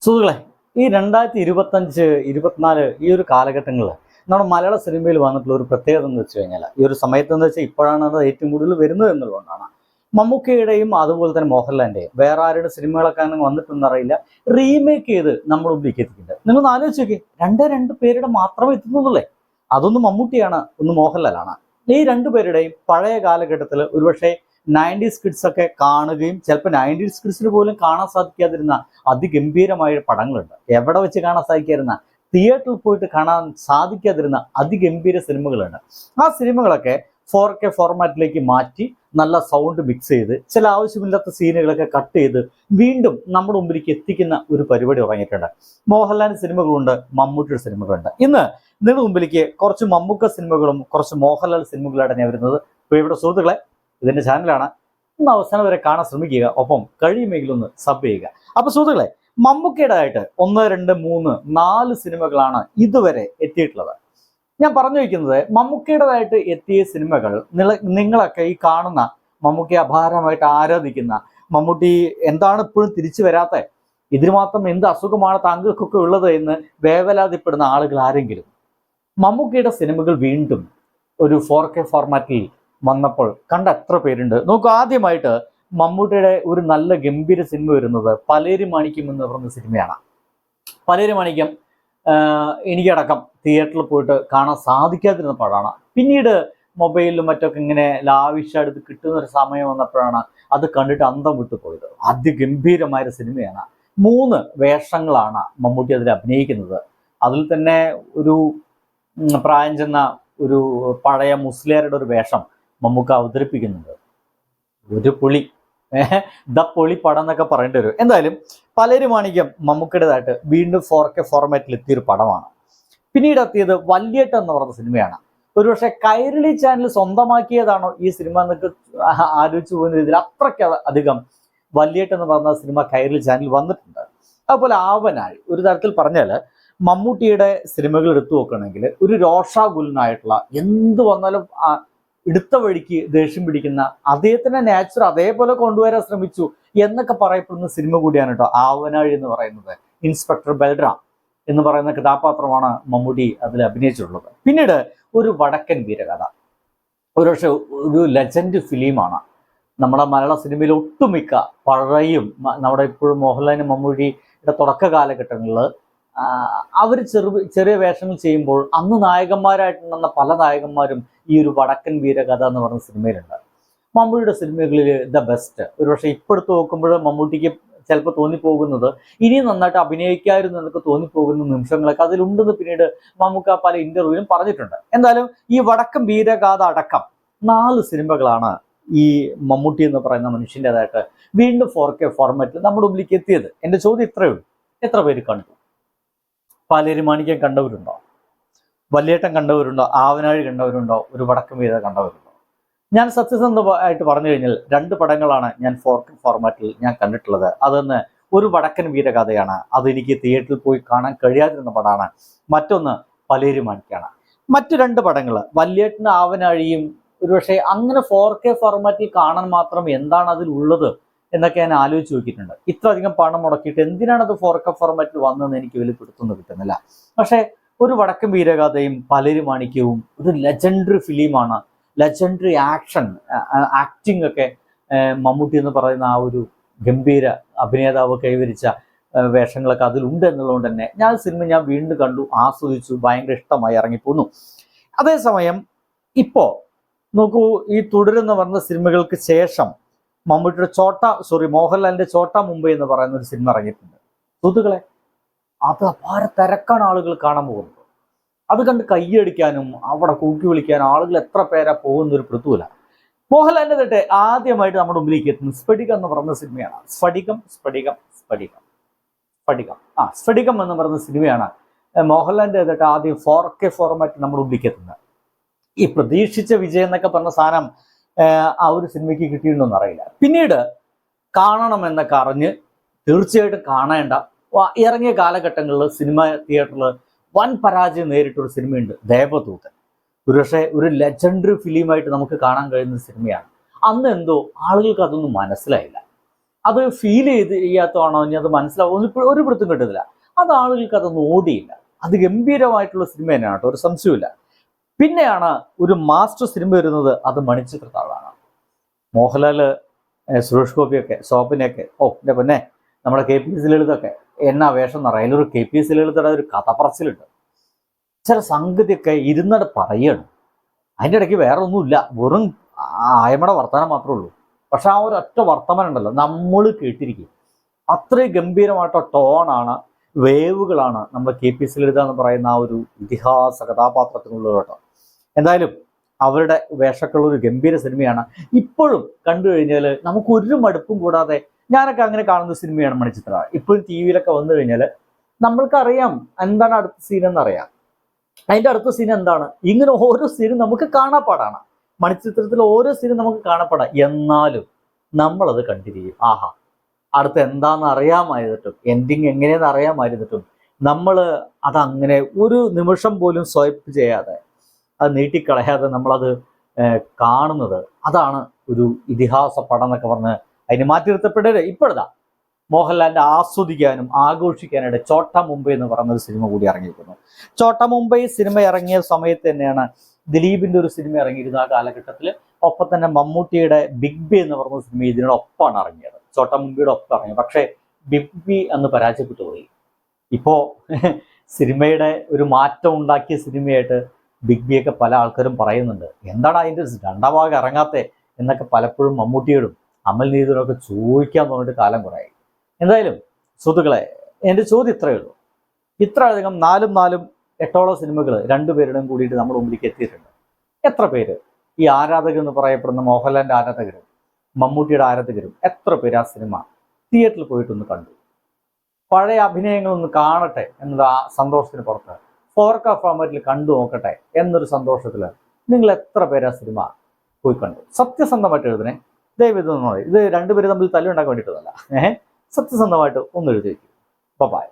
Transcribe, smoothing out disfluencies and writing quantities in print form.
സുഹൃത്തുക്കളെ, ഈ 2025, 24 ഈ ഒരു കാലഘട്ടങ്ങളിൽ നമ്മുടെ മലയാള സിനിമയിൽ വന്നിട്ടുള്ള ഒരു പ്രത്യേകത എന്ന് വെച്ച് കഴിഞ്ഞാൽ, ഈ ഒരു സമയത്ത് എന്ന് വെച്ചാൽ ഇപ്പോഴാണ് അത് ഏറ്റവും കൂടുതൽ വരുന്നത് എന്നുള്ളതുകൊണ്ടാണ്. മമ്മൂക്കയുടെയും അതുപോലെ തന്നെ മോഹൻലാലിൻ്റെയും വേറെ ആരുടെ സിനിമകളൊക്കെ അങ്ങനെ വന്നിട്ടെന്നറിയില്ല, റീമേക്ക് ചെയ്ത് നമ്മുടെ മുമ്പിലേക്ക് എത്തിക്കുന്നുണ്ട്. നിങ്ങളൊന്ന് ആലോചിച്ച് നോക്കി, രണ്ട് പേരുടെ മാത്രമേ എത്തുന്നുള്ളേ. അതൊന്ന് മമ്മൂട്ടിയാണ്, ഒന്ന് മോഹൻലാലാണ്. ഈ രണ്ടുപേരുടെയും പഴയ കാലഘട്ടത്തിൽ ഒരുപക്ഷെ 90s കിഡ്സ് ഒക്കെ കാണുകയും ചിലപ്പോൾ 90s കിഡ്സിന് പോലും കാണാൻ സാധിക്കാതിരുന്ന അതിഗംഭീരമായ പടങ്ങളുണ്ട്. എവിടെ വെച്ച് കാണാൻ സാധിക്കാതിരുന്ന, തിയേറ്ററിൽ പോയിട്ട് കാണാൻ സാധിക്കാതിരുന്ന അതിഗംഭീര സിനിമകളുണ്ട്. ആ സിനിമകളൊക്കെ 4K ഫോർമാറ്റിലേക്ക് മാറ്റി നല്ല സൗണ്ട് മിക്സ് ചെയ്ത് ചില ആവശ്യമില്ലാത്ത സീനുകളൊക്കെ കട്ട് ചെയ്ത് വീണ്ടും നമ്മുടെ മുമ്പിലേക്ക് എത്തിക്കുന്ന ഒരു പരിപാടി തുടങ്ങിയിട്ടുണ്ട്. മോഹൻലാൽ സിനിമകളുണ്ട്, മമ്മൂട്ടിയുടെ സിനിമകളുണ്ട്. ഇന്ന് നിങ്ങളുടെ മുമ്പിലേക്ക് കുറച്ച് മമ്മൂക്ക സിനിമകളും കുറച്ച് മോഹൻലാൽ സിനിമകളാണ് ഞാൻ വരുന്നത്. ഇവിടെ സുഹൃത്തുക്കളെ, ഇതിൻ്റെ ചാനലാണ്, ഒന്ന് അവസാനം വരെ കാണാൻ ശ്രമിക്കുക, ഒപ്പം കഴിയുമെങ്കിലും ഒന്ന് സബ് ചെയ്യുക. അപ്പൊ സുഹൃത്തുക്കളെ, മമ്മൂക്കയുടേതായിട്ട് 1, 2, 3, 4 സിനിമകളാണ് ഇതുവരെ എത്തിയിട്ടുള്ളത്. ഞാൻ പറഞ്ഞു വയ്ക്കുന്നത്, മമ്മൂക്കയുടേതായിട്ട് എത്തിയ സിനിമകൾ നിങ്ങളൊക്കെ ഈ കാണുന്ന മമ്മൂക്കയെ അപാരമായിട്ട് ആരാധിക്കുന്ന, മമ്മൂട്ടി എന്താണ് ഇപ്പോഴും തിരിച്ചു വരാത്ത, ഇതിന് മാത്രം എന്ത് അസുഖമാണ് താങ്കൾക്കൊക്കെ ഉള്ളത് എന്ന് വേവലാതിപ്പെടുന്ന ആളുകൾ ആരെങ്കിലും മമ്മൂക്കയുടെ സിനിമകൾ വീണ്ടും ഒരു 4K ഫോർമാറ്റിൽ വന്നപ്പോൾ കണ്ട എത്ര പേരുണ്ട് നോക്കൂ. ആദ്യമായിട്ട് മമ്മൂട്ടിയുടെ ഒരു നല്ല ഗംഭീര സിനിമ വരുന്നത് പലേരി മാണിക്യം എന്ന് പറയുന്ന സിനിമയാണ്. പലേരി മാണിക്യം എനിക്കടക്കം തിയേറ്ററിൽ പോയിട്ട് കാണാൻ സാധിക്കാതിരുന്ന പടമാണ്. പിന്നീട് മൊബൈലിലും മറ്റൊക്കെ ഇങ്ങനെ ലാവിഷായിട്ട് കിട്ടുന്ന ഒരു സമയം വന്നപ്പോഴാണ് അത് കണ്ടിട്ട് അന്തം വിട്ടു പോയത്. അതിഗംഭീരമായ സിനിമയാണ്. 3 വേഷങ്ങളാണ് മമ്മൂട്ടി അതിൽ അഭിനയിക്കുന്നത്. അതിൽ തന്നെ ഒരു പ്രായം ചെന്ന ഒരു പഴയ മുസ്ലിയാരുടെ ഒരു വേഷം മമ്മൂക്ക അവതരിപ്പിക്കുന്നുണ്ട്. ഒരു പൊളി, ദ പൊളി പടം എന്നൊക്കെ പറയേണ്ടി വരും. എന്തായാലും പലേരി മാണിക്യം മമ്മൂക്കയുടേതായിട്ട് വീണ്ടും 4K ഫോർമാറ്റിൽ എത്തിയൊരു പടമാണ്. പിന്നീട് എത്തിയത് വല്യേട്ടൻ എന്ന് പറയുന്ന സിനിമയാണ്. ഒരുപക്ഷെ കൈരളി ചാനൽ സ്വന്തമാക്കിയതാണോ ഈ സിനിമ എന്നൊക്കെ ആലോചിച്ചു പോകുന്ന രീതിയിൽ അത്രയ്ക്ക് അധികം വല്യേട്ടൻ എന്ന് പറയുന്ന സിനിമ കൈരളി ചാനൽ വന്നിട്ടുണ്ട്. അതുപോലെ ആവനാഴി, ഒരു തരത്തിൽ പറഞ്ഞാൽ മമ്മൂട്ടിയുടെ സിനിമകൾ എടുത്തു നോക്കുകയാണെങ്കിൽ ഒരു രോഷാകുലനായിട്ടുള്ള, എന്ത് വന്നാലും എടുത്ത വഴിക്ക് ദേഷ്യം പിടിക്കുന്ന, അദ്ദേഹത്തിന്റെ നാച്ചുറൽ അതേപോലെ കൊണ്ടുവരാൻ ശ്രമിച്ചു എന്നൊക്കെ പറയപ്പെടുന്ന സിനിമ കൂടിയാണ് കേട്ടോ ആവനാഴി എന്ന് പറയുന്നത്. ഇൻസ്പെക്ടർ ബൽറാം എന്ന് പറയുന്ന കഥാപാത്രമാണ് മമ്മൂട്ടി അതിൽ അഭിനയിച്ചിട്ടുള്ളത്. പിന്നീട് ഒരു വടക്കൻ വീരകഥ, ഒരുപക്ഷെ ഒരു ലെജൻഡ് ഫിലിമാണ്. നമ്മുടെ മലയാള സിനിമയിൽ ഒട്ടുമിക്ക പഴയും നമ്മുടെ ഇപ്പോഴും മോഹൻലാലിനും മമ്മൂട്ടിയുടെ തുടക്ക കാലഘട്ടങ്ങളിൽ അവർ ചെറിയ വേഷങ്ങൾ ചെയ്യുമ്പോൾ അന്ന് നായകന്മാരായിട്ടുണ്ടെന്ന പല നായകന്മാരും ഈ ഒരു വടക്കൻ വീരകഥ എന്ന് പറയുന്ന സിനിമയിലുണ്ട്. മമ്മൂട്ടിയുടെ സിനിമകളിൽ ദ ബെസ്റ്റ്. ഒരുപക്ഷെ ഇപ്പോഴത്തെ നോക്കുമ്പോൾ മമ്മൂട്ടിക്ക് ചിലപ്പോൾ തോന്നിപ്പോകുന്നത് ഇനിയും നന്നായിട്ട് അഭിനയിക്കായിരുന്നു എന്നൊക്കെ തോന്നിപ്പോകുന്ന നിമിഷങ്ങളൊക്കെ അതിലുണ്ടെന്ന് പിന്നീട് മമ്മൂക്ക പല ഇന്റർവ്യൂവിലും പറഞ്ഞിട്ടുണ്ട്. എന്തായാലും ഈ വടക്കൻ വീരഗാഥ അടക്കം 4 സിനിമകളാണ് ഈ മമ്മൂട്ടി എന്ന് പറയുന്ന മനുഷ്യൻ്റെതായിട്ട് വീണ്ടും 4K ഫോർമാറ്റിൽ നമ്മുടെ മുമ്പിലേക്ക് എത്തിയത്. എൻ്റെ ചോദ്യം ഇത്രയേ ഉള്ളൂ, എത്ര പേര് കണ്ടു? പലേരി മാണിക്യം കണ്ടവരുണ്ടോ? വല്യേട്ടൻ കണ്ടവരുണ്ടോ? ആവനാഴി കണ്ടവരുണ്ടോ? ഒരു വടക്കൻ വീരത കണ്ടവരുണ്ടോ? ഞാൻ സത്യസന്ധമായിട്ട് പറഞ്ഞു കഴിഞ്ഞാൽ 2 പടങ്ങളാണ് ഞാൻ 4K ഫോർമാറ്റിൽ ഞാൻ കണ്ടിട്ടുള്ളത്. അതൊന്ന് ഒരു വടക്കൻ വീരകഥയാണ്, അതെനിക്ക് തിയേറ്ററിൽ പോയി കാണാൻ കഴിയാതിരുന്ന പടമാണ്. മറ്റൊന്ന് പലേരി മാണിക്യാണ്. മറ്റു 2 പടങ്ങൾ വല്യേട്ടനും ആവനാഴിയും ഒരുപക്ഷെ അങ്ങനെ 4K ഫോർമാറ്റിൽ കാണാൻ മാത്രം എന്താണ് അതിലുള്ളത് എന്നൊക്കെ ഞാൻ ആലോചിച്ച് നോക്കിയിട്ടുണ്ട്. ഇത്രയധികം പണം മുടക്കിയിട്ട് എന്തിനാണത് 4K ഫോർമാറ്റിൽ വന്നതെന്ന് എനിക്ക് വലിയ പിടുത്തൊന്നും കിട്ടുന്നില്ല. പക്ഷേ ഒരു വടക്കൻ വീരഗാഥയും പലേരി മാണിക്യവും ഒരു ലെജൻഡറി ഫിലിമാണ്. ലെജൻഡറി ആക്ടിങ് ഒക്കെ മമ്മൂട്ടി എന്ന് പറയുന്ന ആ ഒരു ഗംഭീര അഭിനേതാവ് കൈവരിച്ച വേഷങ്ങളൊക്കെ അതിലുണ്ട് എന്നുള്ളതുകൊണ്ട് തന്നെ ഞാൻ വീണ്ടും കണ്ടു, ആസ്വദിച്ചു, ഭയങ്കര ഇഷ്ടമായി ഇറങ്ങിപ്പോന്നു. അതേസമയം ഇപ്പോൾ നോക്കൂ, ഈ തുടരുന്ന പറഞ്ഞ സിനിമകൾക്ക് ശേഷം മമ്മൂട്ടിയുടെ മോഹൻലാലിന്റെ ചോട്ടാ മുംബൈ എന്ന് പറയുന്ന ഒരു സിനിമ ഇറങ്ങിയിട്ടുണ്ട്. സുഹൃത്തുക്കളെ, അത് അപാര തിരക്കാണ് ആളുകൾ കാണാൻ പോകുന്നത്. അത് കണ്ട് കയ്യടിക്കാനും അവിടെ കൂക്കി വിളിക്കാനും ആളുകൾ എത്ര പേരാ പോകുന്നൊരു പൃഥുവില്ല. മോഹൻലാലിന്റെ തൊട്ട് ആദ്യമായിട്ട് നമ്മുടെ മുമ്പിലേക്ക് എത്തുന്നത് സ്ഫടികം എന്ന് പറയുന്ന സിനിമയാണ്. സ്ഫടികം എന്ന് പറയുന്ന സിനിമയാണ് മോഹൻലാലിന്റെ തൊട്ട് ആദ്യം 4K ഫോർമാറ്റ് നമ്മുടെ മുമ്പിലേക്ക് എത്തുന്നത്. ഈ പ്രതീക്ഷിച്ച വിജയം എന്നൊക്കെ പറഞ്ഞ സാധനം ആ ഒരു സിനിമയ്ക്ക് കിട്ടിയിട്ടുണ്ടോന്ന് അറിയില്ല. പിന്നീട് കാണണമെന്നൊക്കെ അറിഞ്ഞ് തീർച്ചയായിട്ടും കാണേണ്ട ഇറങ്ങിയ കാലഘട്ടങ്ങളിൽ സിനിമ തിയേറ്ററിൽ വൻ പരാജയം നേരിട്ടൊരു സിനിമയുണ്ട്, ദേവദൂതൻ. ഒരുപക്ഷെ ഒരു ലെജൻഡറി ഫിലിമായിട്ട് നമുക്ക് കാണാൻ കഴിയുന്ന സിനിമയാണ്. അന്ന് എന്തോ ആളുകൾക്ക് അതൊന്നും മനസ്സിലായില്ല. അത് ഫീൽ ചെയ്യാത്തതാണോ ഇനി അത് മനസ്സിലാവും ഒരു പിടുത്തം കിട്ടുന്നില്ല. അത് ആളുകൾക്ക് അതൊന്നും ഓടിയില്ല. അത് ഗംഭീരമായിട്ടുള്ള സിനിമ തന്നെയാണ് കേട്ടോ, ഒരു സംശയമില്ല. പിന്നെയാണ് ഒരു മാസ്റ്റർ സിനിമ വരുന്നത്, അത് മണിച്ചിത്രത്താഴാണ്. മോഹൻലാല് സുരേഷ് ഗോപിയൊക്കെ ശോഭനയൊക്കെ എൻ്റെ പൊന്നെ, നമ്മുടെ KPS ലളിതൊക്കെ എന്നാ വേഷം എന്നറിയാം. അതിലൊരു KPS ലളിതയുടെ ഒരു കഥ പറച്ചിലുണ്ട്. ചില സംഗതിയൊക്കെ ഇരുന്നട പറയാണ്. അതിൻ്റെ ഇടയ്ക്ക് വേറെ ഒന്നുമില്ല, വെറും ആയമയുടെ വർത്തമാനം മാത്രമേ ഉള്ളൂ. പക്ഷെ ആ ഒരു ഒറ്റ വർത്തമാനം ഉണ്ടല്ലോ, നമ്മൾ കേട്ടിരിക്കും. അത്രയും ഗംഭീരമായിട്ട ടോണാണ്, വേവുകളാണ് നമ്മുടെ KPS ലളിത എന്ന് പറയുന്ന ആ ഒരു ഇതിഹാസ കഥാപാത്രത്തിനുള്ളത് കേട്ടോ. എന്തായാലും അവരുടെ വേഷക്കുള്ള ഒരു ഗംഭീര സിനിമയാണ്. ഇപ്പോഴും കണ്ടു കഴിഞ്ഞാൽ നമുക്കൊരു മടുപ്പും കൂടാതെ, ഞാനൊക്കെ അങ്ങനെ കാണുന്ന സിനിമയാണ് മണിച്ചിത്രത്താഴ്. ഇപ്പോഴും TV യിലൊക്കെ വന്നു കഴിഞ്ഞാൽ നമ്മൾക്കറിയാം എന്താണ് അടുത്ത സീൻ എന്നറിയാം. അതിൻ്റെ അടുത്ത സീൻ എന്താണ്, ഇങ്ങനെ ഓരോ സീനും നമുക്ക് കാണാപ്പാടാണ്. മണിച്ചിത്രത്തിൽ ഓരോ സീനും നമുക്ക് കാണാപ്പാടാം. എന്നാലും നമ്മളത് കണ്ടിരിക്കും. ആഹാ, അടുത്ത് എന്താണെന്ന് അറിയാമായിരുന്നിട്ടും എൻഡിങ് എങ്ങനെയെന്ന് അറിയാമായിരുന്നിട്ടും നമ്മൾ അതങ്ങനെ ഒരു നിമിഷം പോലും സ്വൈപ്പ് ചെയ്യാതെ, അത് നീട്ടിക്കളയാതെ നമ്മളത് കാണുന്നത്, അതാണ് ഒരു ഇതിഹാസ പടം എന്നൊക്കെ പറഞ്ഞ് അതിന് മാറ്റി നിർത്തപ്പെടരുത്. ഇപ്പോഴതാ മോഹൻലാലിൻ്റെ ആസ്വദിക്കാനും ആഘോഷിക്കാനായിട്ട് ചോട്ട മുംബൈ എന്ന് പറയുന്നൊരു സിനിമ കൂടി ഇറങ്ങിയിരിക്കുന്നു. ചോട്ട മുംബൈ സിനിമ ഇറങ്ങിയ സമയത്ത് തന്നെയാണ് ദിലീപിൻ്റെ ഒരു സിനിമ ഇറങ്ങിയിരുന്ന ആ കാലഘട്ടത്തിൽ. ഒപ്പം തന്നെ മമ്മൂട്ടിയുടെ ബിഗ് ബി എന്ന് പറയുന്ന സിനിമ ഇതിനോടൊപ്പമാണ് ഇറങ്ങിയത്, ചോട്ട മുംബൈയുടെ ഒപ്പം ഇറങ്ങി. പക്ഷേ ബിഗ് ബി അന്ന് പരാജയപ്പെട്ടു പോയി. ഇപ്പോൾ സിനിമയുടെ ഒരു മാറ്റം ഉണ്ടാക്കിയ സിനിമയായിട്ട് ബിഗ് ബി ഒക്കെ പല ആൾക്കാരും പറയുന്നുണ്ട്. എന്താണ് അതിൻ്റെ രണ്ടാം ഭാഗം ഇറങ്ങാത്തത് എന്നൊക്കെ പലപ്പോഴും മമ്മൂട്ടിയോടും അമൽ നീതിയോടൊക്കെ ചോദിക്കാൻ തോന്നിയിട്ട് കാലം കുറയായി. എന്തായാലും സുഹൃത്തുക്കളെ, എൻ്റെ ചോദ്യം ഇത്രയേ ഉള്ളൂ. ഇത്രയധികം 4-8 സിനിമകൾ രണ്ടുപേരുടെയും കൂടിയിട്ട് നമ്മുടെ മുമ്പിലേക്ക് എത്തിയിട്ടുണ്ട്. എത്ര പേര് ഈ ആരാധകരെന്ന് പറയപ്പെടുന്ന മോഹൻലാലിൻ്റെ ആരാധകരും മമ്മൂട്ടിയുടെ ആരാധകരും എത്ര പേര് ആ സിനിമ തിയേറ്ററിൽ പോയിട്ടൊന്ന് കണ്ടു? പഴയ അഭിനയങ്ങളൊന്ന് കാണട്ടെ എന്നൊരു ആ സന്തോഷത്തിന് പുറത്ത് 4K ഫോർമാറ്റിൽ കണ്ടു നോക്കട്ടെ എന്നൊരു സന്തോഷത്തിൽ നിങ്ങൾ എത്ര പേര് ആ സിനിമ പോയി കണ്ടു? സത്യസന്ധമായിട്ട് എഴുതണേ, ദയവിതൊന്നും. ഇത് രണ്ടുപേരും തമ്മിൽ തല്ലുണ്ടാക്കാൻ വേണ്ടിയിട്ടതല്ല. സത്യസന്ധമായിട്ട് ഒന്ന് എഴുതി വയ്ക്കും. ബൈ.